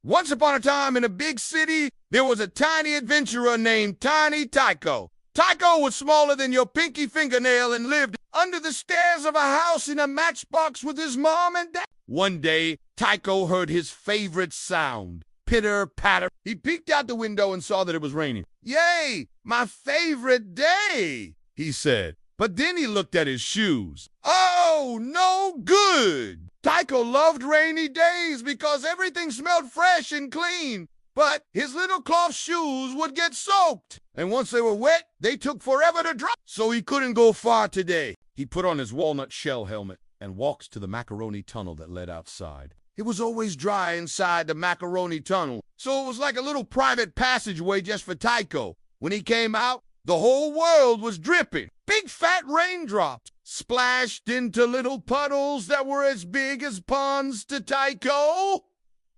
Once upon a time in a big city, there was a tiny adventurer named Tiny Tiko. Tycho was smaller than your pinky fingernail and lived under the stairs of a house in a matchbox with his mom and dad. One day, Tycho heard his favorite sound, pitter-patter. He peeked out the window and saw that it was raining. "Yay, my favorite day," he said. But then he looked at his shoes. Oh, no good! Tycho loved rainy days because everything smelled fresh and clean. But his little cloth shoes would get soaked. And once they were wet, they took forever to dry. So he couldn't go far today. He put on his walnut shell helmet and walked to the macaroni tunnel that led outside. It was always dry inside the macaroni tunnel, so it was like a little private passageway just for Tycho. When he came out, the whole world was dripping. Big fat raindrops splashed into little puddles that were as big as ponds to Tycho.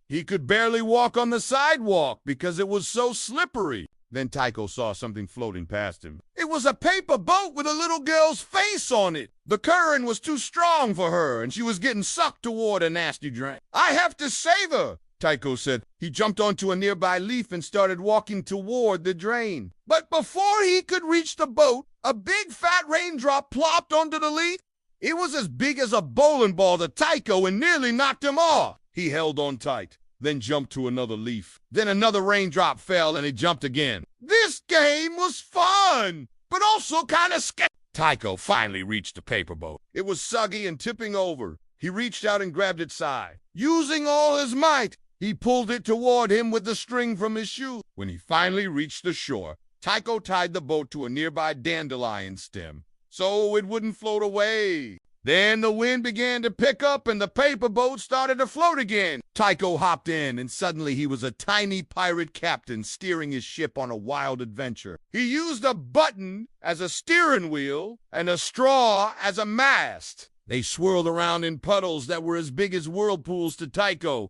He could barely walk on the sidewalk because it was so slippery. Then Tycho saw something floating past him. It was a paper boat with a little girl's face on it. The current was too strong for her, and she was getting sucked toward a nasty drain. "I have to save her," Tycho said. He jumped onto a nearby leaf and started walking toward the drain. But before he could reach the boat, a big fat raindrop plopped onto the leaf. It was as big as a bowling ball to Tycho and nearly knocked him off. He held on tight, then jumped to another leaf. Then another raindrop fell and he jumped again. This game was fun, but also kind of scary. Tycho finally reached the paper boat. It was soggy and tipping over. He reached out and grabbed its side. Using all his might, he pulled it toward him with the string from his shoe. When he finally reached the shore, Tycho tied the boat to a nearby dandelion stem so it wouldn't float away. Then the wind began to pick up and the paper boat started to float again. Tycho hopped in and suddenly he was a tiny pirate captain steering his ship on a wild adventure. He used a button as a steering wheel and a straw as a mast. They swirled around in puddles that were as big as whirlpools to Tycho.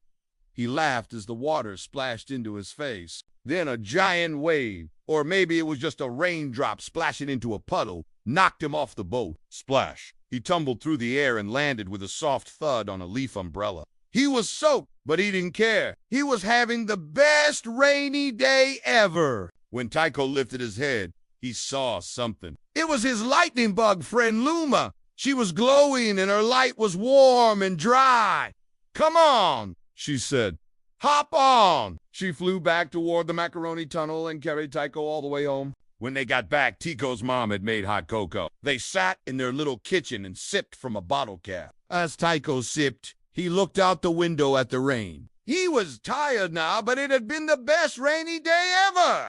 He laughed as the water splashed into his face. Then a giant wave, or maybe it was just a raindrop splashing into a puddle, knocked him off the boat. Splash! He tumbled through the air and landed with a soft thud on a leaf umbrella. He was soaked, but he didn't care. He was having the best rainy day ever. When Tycho lifted his head, he saw something. It was his lightning bug friend Luma. She was glowing and her light was warm and dry. "Come on," she said. "Hop on." She flew back toward the macaroni tunnel and carried Tycho all the way home. When they got back, Tiko's mom had made hot cocoa. They sat in their little kitchen and sipped from a bottle cap. As Tycho sipped, he looked out the window at the rain. He was tired now, but it had been the best rainy day ever.